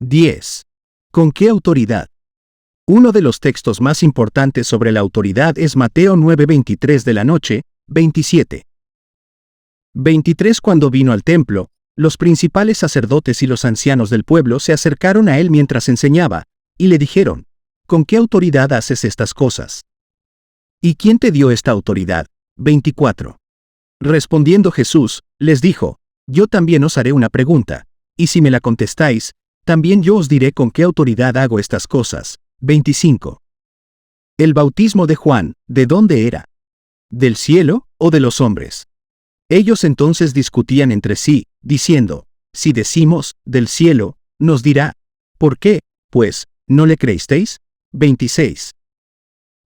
10. ¿Con qué autoridad? Uno de los textos más importantes sobre la autoridad es Mateo 9:23 de la noche, 27. 23. Cuando vino al templo, los principales sacerdotes y los ancianos del pueblo se acercaron a él mientras enseñaba, y le dijeron, ¿con qué autoridad haces estas cosas? ¿Y quién te dio esta autoridad? 24. Respondiendo Jesús, les dijo, yo también os haré una pregunta, y si me la contestáis, también yo os diré con qué autoridad hago estas cosas. 25. El bautismo de Juan, ¿de dónde era? ¿Del cielo o de los hombres? Ellos entonces discutían entre sí, diciendo, si decimos, del cielo, nos dirá, ¿por qué, pues, no le creísteis? 26.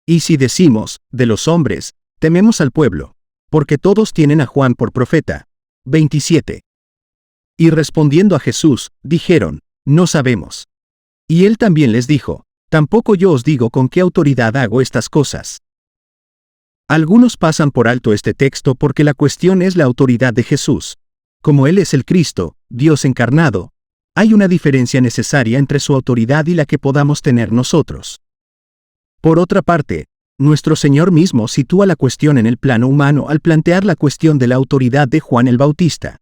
Y si decimos, de los hombres, tememos al pueblo, porque todos tienen a Juan por profeta. 27. Y respondiendo a Jesús, dijeron, no sabemos. Y él también les dijo, tampoco yo os digo con qué autoridad hago estas cosas. Algunos pasan por alto este texto porque la cuestión es la autoridad de Jesús. Como Él es el Cristo, Dios encarnado, hay una diferencia necesaria entre su autoridad y la que podamos tener nosotros. Por otra parte, nuestro Señor mismo sitúa la cuestión en el plano humano al plantear la cuestión de la autoridad de Juan el Bautista.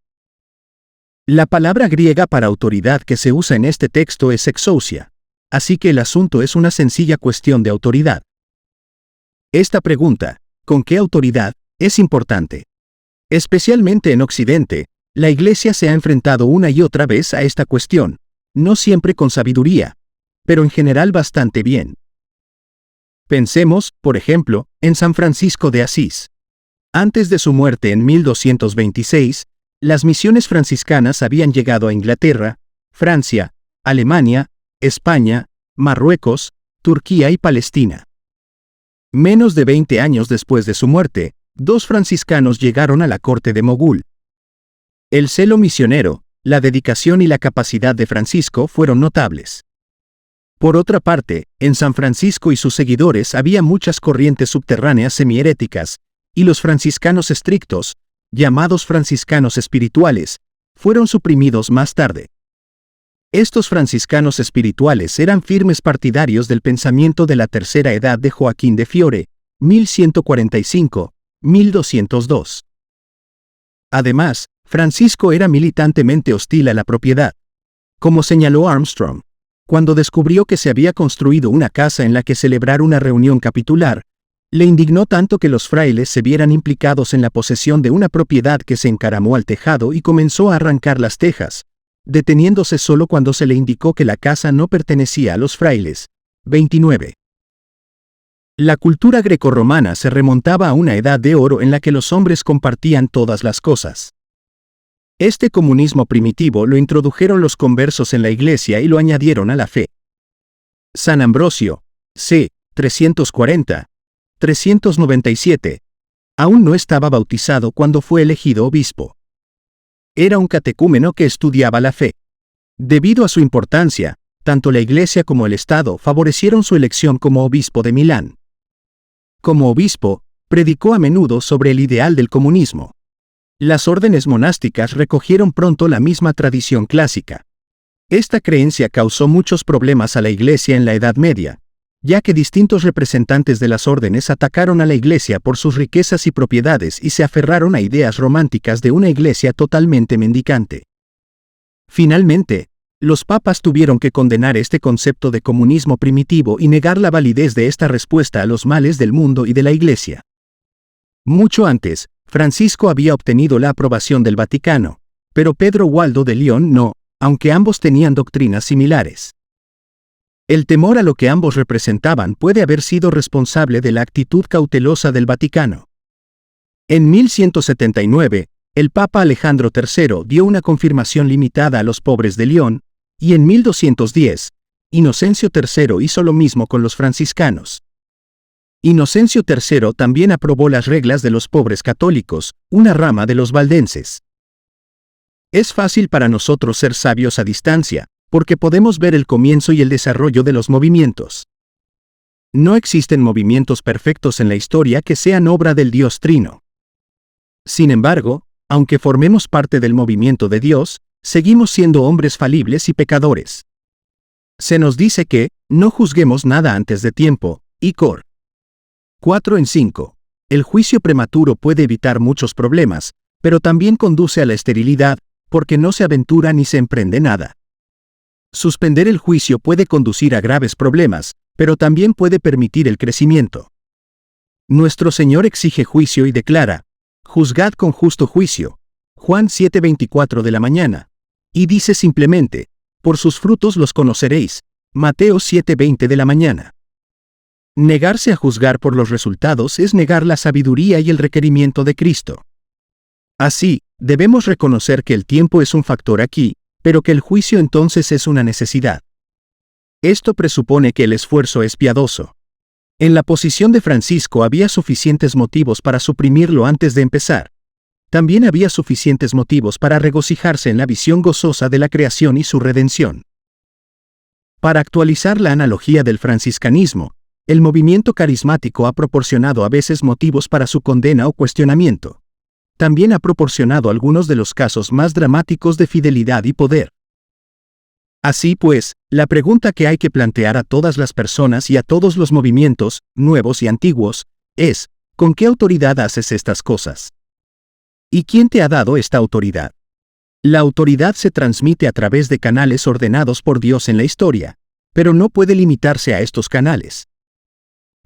La palabra griega para autoridad que se usa en este texto es exousia, así que el asunto es una sencilla cuestión de autoridad. Esta pregunta, ¿con qué autoridad?, es importante. Especialmente en Occidente, la Iglesia se ha enfrentado una y otra vez a esta cuestión, no siempre con sabiduría, pero en general bastante bien. Pensemos, por ejemplo, en San Francisco de Asís. Antes de su muerte en 1226, las misiones franciscanas habían llegado a Inglaterra, Francia, Alemania, España, Marruecos, Turquía y Palestina. Menos de 20 años después de su muerte, 2 franciscanos llegaron a la corte de Mogul. El celo misionero, la dedicación y la capacidad de Francisco fueron notables. Por otra parte, en San Francisco y sus seguidores había muchas corrientes subterráneas semiheréticas, y los franciscanos estrictos, llamados franciscanos espirituales, fueron suprimidos más tarde. Estos franciscanos espirituales eran firmes partidarios del pensamiento de la tercera edad de Joaquín de Fiore, 1145-1202. Además, Francisco era militantemente hostil a la propiedad. Como señaló Armstrong, cuando descubrió que se había construido una casa en la que celebrar una reunión capitular, le indignó tanto que los frailes se vieran implicados en la posesión de una propiedad que se encaramó al tejado y comenzó a arrancar las tejas, deteniéndose solo cuando se le indicó que la casa no pertenecía a los frailes. 29. La cultura grecorromana se remontaba a una edad de oro en la que los hombres compartían todas las cosas. Este comunismo primitivo lo introdujeron los conversos en la Iglesia y lo añadieron a la fe. San Ambrosio, c. 340-397, aún no estaba bautizado cuando fue elegido obispo. Era un catecúmeno que estudiaba la fe. Debido a su importancia, tanto la Iglesia como el Estado favorecieron su elección como obispo de Milán. Como obispo, predicó a menudo sobre el ideal del comunismo. Las órdenes monásticas recogieron pronto la misma tradición clásica. Esta creencia causó muchos problemas a la Iglesia en la Edad Media, ya que distintos representantes de las órdenes atacaron a la Iglesia por sus riquezas y propiedades y se aferraron a ideas románticas de una Iglesia totalmente mendicante. Finalmente, los papas tuvieron que condenar este concepto de comunismo primitivo y negar la validez de esta respuesta a los males del mundo y de la Iglesia. Mucho antes, Francisco había obtenido la aprobación del Vaticano, pero Pedro Waldo de León no, aunque ambos tenían doctrinas similares. El temor a lo que ambos representaban puede haber sido responsable de la actitud cautelosa del Vaticano. En 1179, el Papa Alejandro III dio una confirmación limitada a los pobres de León, y en 1210, Inocencio III hizo lo mismo con los franciscanos. Inocencio III también aprobó las reglas de los pobres católicos, una rama de los valdenses. Es fácil para nosotros ser sabios a distancia, porque podemos ver el comienzo y el desarrollo de los movimientos. No existen movimientos perfectos en la historia que sean obra del Dios Trino. Sin embargo, aunque formemos parte del movimiento de Dios, seguimos siendo hombres falibles y pecadores. Se nos dice que, no juzguemos nada antes de tiempo, y Cor. 4:5. El juicio prematuro puede evitar muchos problemas, pero también conduce a la esterilidad, porque no se aventura ni se emprende nada. Suspender el juicio puede conducir a graves problemas, pero también puede permitir el crecimiento. Nuestro Señor exige juicio y declara, juzgad con justo juicio. Juan 7:24 de la mañana. Y dice simplemente, por sus frutos los conoceréis. Mateo 7:20 de la mañana. Negarse a juzgar por los resultados es negar la sabiduría y el requerimiento de Cristo. Así, debemos reconocer que el tiempo es un factor aquí, pero que el juicio entonces es una necesidad. Esto presupone que el esfuerzo es piadoso. En la posición de Francisco había suficientes motivos para suprimirlo antes de empezar. También había suficientes motivos para regocijarse en la visión gozosa de la creación y su redención. Para actualizar la analogía del franciscanismo, el movimiento carismático ha proporcionado a veces motivos para su condena o cuestionamiento. También ha proporcionado algunos de los casos más dramáticos de fidelidad y poder. Así pues, la pregunta que hay que plantear a todas las personas y a todos los movimientos, nuevos y antiguos, es, ¿con qué autoridad haces estas cosas? ¿Y quién te ha dado esta autoridad? La autoridad se transmite a través de canales ordenados por Dios en la historia, pero no puede limitarse a estos canales.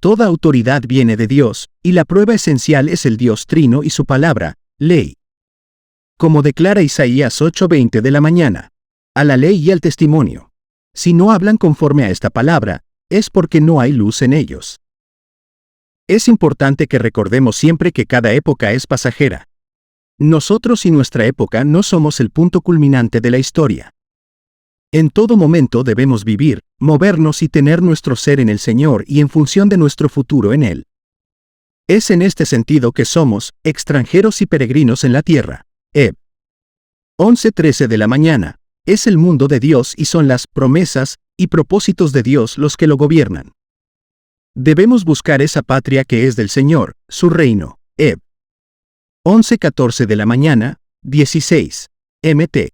Toda autoridad viene de Dios, y la prueba esencial es el Dios Trino y su palabra, ley. Como declara Isaías 8:20 de la mañana, a la ley y al testimonio. Si no hablan conforme a esta palabra, es porque no hay luz en ellos. Es importante que recordemos siempre que cada época es pasajera. Nosotros y nuestra época no somos el punto culminante de la historia. En todo momento debemos vivir, movernos y tener nuestro ser en el Señor y en función de nuestro futuro en Él. Es en este sentido que somos, extranjeros y peregrinos en la tierra. 11:13 de la mañana. Es el mundo de Dios y son las promesas y propósitos de Dios los que lo gobiernan. Debemos buscar esa patria que es del Señor, su reino. 11:14 de la mañana, 16. Mt.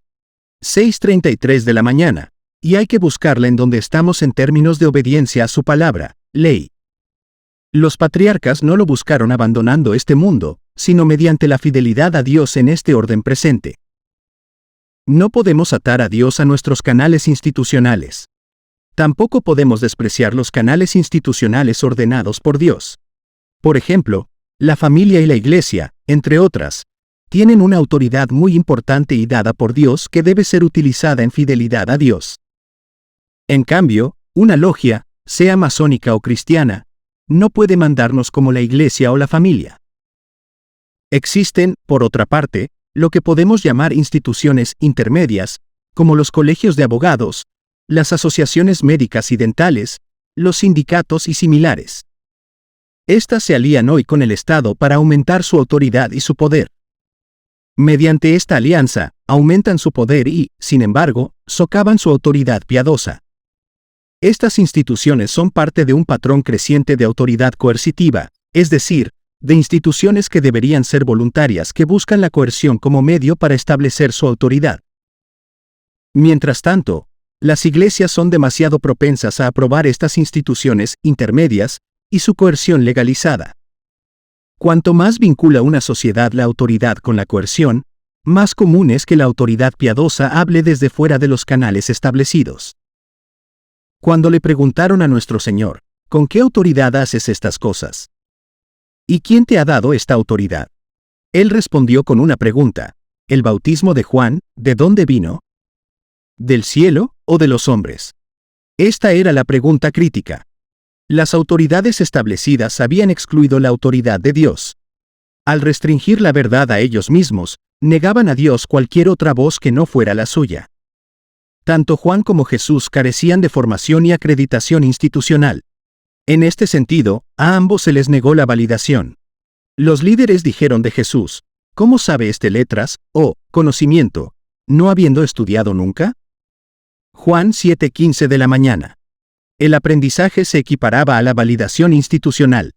6:33 de la mañana. Y hay que buscarla en donde estamos en términos de obediencia a su palabra, ley. Los patriarcas no lo buscaron abandonando este mundo, sino mediante la fidelidad a Dios en este orden presente. No podemos atar a Dios a nuestros canales institucionales. Tampoco podemos despreciar los canales institucionales ordenados por Dios. Por ejemplo, la familia y la iglesia, entre otras, tienen una autoridad muy importante y dada por Dios que debe ser utilizada en fidelidad a Dios. En cambio, una logia, sea masónica o cristiana, no puede mandarnos como la iglesia o la familia. Existen, por otra parte, lo que podemos llamar instituciones intermedias, como los colegios de abogados, las asociaciones médicas y dentales, los sindicatos y similares. Estas se alían hoy con el Estado para aumentar su autoridad y su poder. Mediante esta alianza, aumentan su poder y, sin embargo, socavan su autoridad piadosa. Estas instituciones son parte de un patrón creciente de autoridad coercitiva, es decir, de instituciones que deberían ser voluntarias que buscan la coerción como medio para establecer su autoridad. Mientras tanto, las iglesias son demasiado propensas a aprobar estas instituciones intermedias y su coerción legalizada. Cuanto más vincula una sociedad la autoridad con la coerción, más común es que la autoridad piadosa hable desde fuera de los canales establecidos. Cuando le preguntaron a nuestro Señor, ¿con qué autoridad haces estas cosas? ¿Y quién te ha dado esta autoridad? Él respondió con una pregunta: ¿el bautismo de Juan, de dónde vino? ¿Del cielo o de los hombres? Esta era la pregunta crítica. Las autoridades establecidas habían excluido la autoridad de Dios. Al restringir la verdad a ellos mismos, negaban a Dios cualquier otra voz que no fuera la suya. Tanto Juan como Jesús carecían de formación y acreditación institucional. En este sentido, a ambos se les negó la validación. Los líderes dijeron de Jesús: ¿cómo sabe este letras, o conocimiento, no habiendo estudiado nunca? Juan 7:15 de la mañana. El aprendizaje se equiparaba a la validación institucional.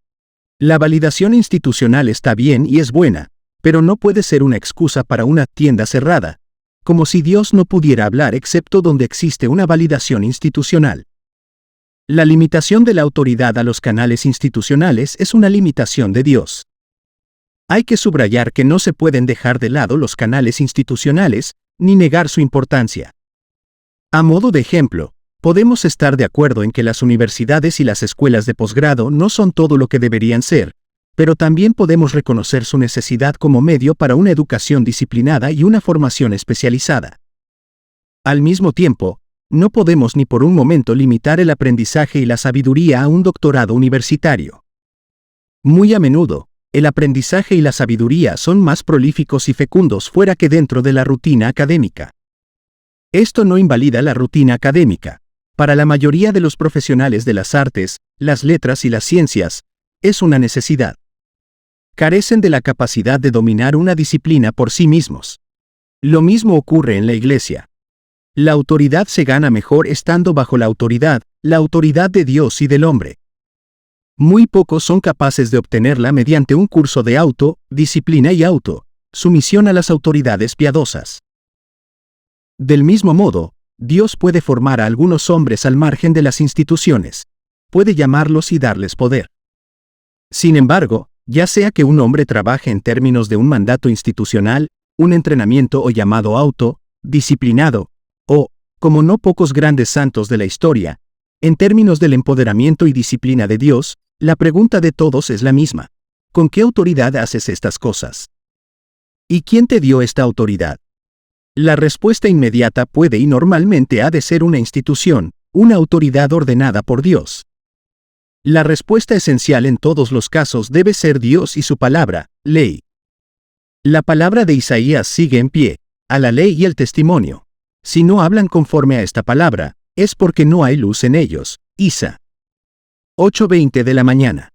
La validación institucional está bien y es buena, pero no puede ser una excusa para una tienda cerrada, como si Dios no pudiera hablar excepto donde existe una validación institucional. La limitación de la autoridad a los canales institucionales es una limitación de Dios. Hay que subrayar que no se pueden dejar de lado los canales institucionales, ni negar su importancia. A modo de ejemplo, podemos estar de acuerdo en que las universidades y las escuelas de posgrado no son todo lo que deberían ser, pero también podemos reconocer su necesidad como medio para una educación disciplinada y una formación especializada. Al mismo tiempo, no podemos ni por un momento limitar el aprendizaje y la sabiduría a un doctorado universitario. Muy a menudo, el aprendizaje y la sabiduría son más prolíficos y fecundos fuera que dentro de la rutina académica. Esto no invalida la rutina académica. Para la mayoría de los profesionales de las artes, las letras y las ciencias, es una necesidad. Carecen de la capacidad de dominar una disciplina por sí mismos. Lo mismo ocurre en la Iglesia. La autoridad se gana mejor estando bajo la autoridad de Dios y del hombre. Muy pocos son capaces de obtenerla mediante un curso de disciplina y sumisión a las autoridades piadosas. Del mismo modo, Dios puede formar a algunos hombres al margen de las instituciones. Puede llamarlos y darles poder. Sin embargo, ya sea que un hombre trabaje en términos de un mandato institucional, un entrenamiento o llamado disciplinado, o, como no pocos grandes santos de la historia, en términos del empoderamiento y disciplina de Dios, la pregunta de todos es la misma. ¿Con qué autoridad haces estas cosas? ¿Y quién te dio esta autoridad? La respuesta inmediata puede y normalmente ha de ser una institución, una autoridad ordenada por Dios. La respuesta esencial en todos los casos debe ser Dios y su palabra, ley. La palabra de Isaías sigue en pie, a la ley y el testimonio. Si no hablan conforme a esta palabra, es porque no hay luz en ellos. Isa. 8:20 de la mañana.